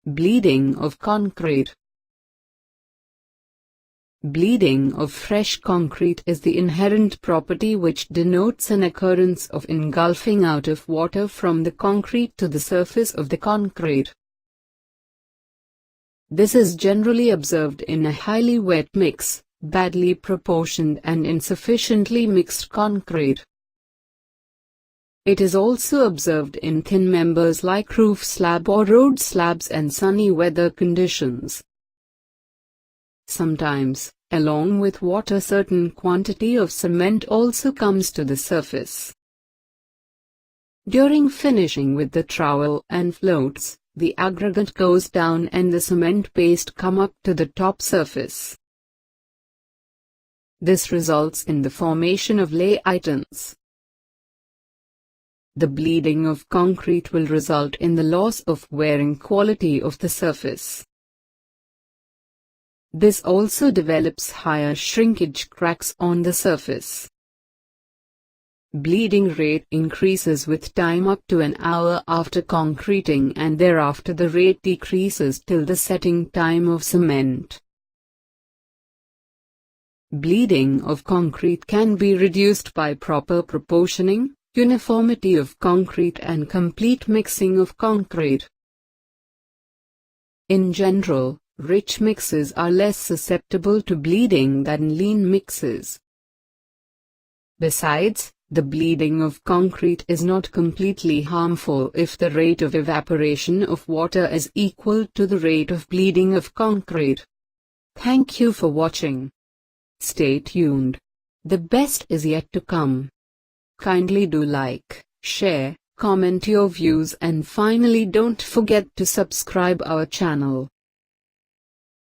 Bleeding of concrete. Bleeding of fresh concrete is the inherent property which denotes an occurrence of engulfing out of water from the concrete to the surface of the concrete. This is generally observed in a highly wet mix, badly proportioned and insufficiently mixed concrete. It is also observed in thin members like roof slab or road slabs and sunny weather conditions. Sometimes, along with water, certain quantity of cement also comes to the surface. During finishing with the trowel and floats, the aggregate goes down and the cement paste come up to the top surface. This results in the formation of lay items. The bleeding of concrete will result in the loss of wearing quality of the surface. This also develops higher shrinkage cracks on the surface. Bleeding rate increases with time up to an hour after concreting, and thereafter the rate decreases till the setting time of cement. Bleeding of concrete can be reduced by proper proportioning, uniformity of concrete and complete mixing of concrete. In general, rich mixes are less susceptible to bleeding than lean mixes. Besides, the bleeding of concrete is not completely harmful if the rate of evaporation of water is equal to the rate of bleeding of concrete. Thank you for watching. Stay tuned. The best is yet to come. Kindly do like, share, comment your views, and finally don't forget to subscribe our channel.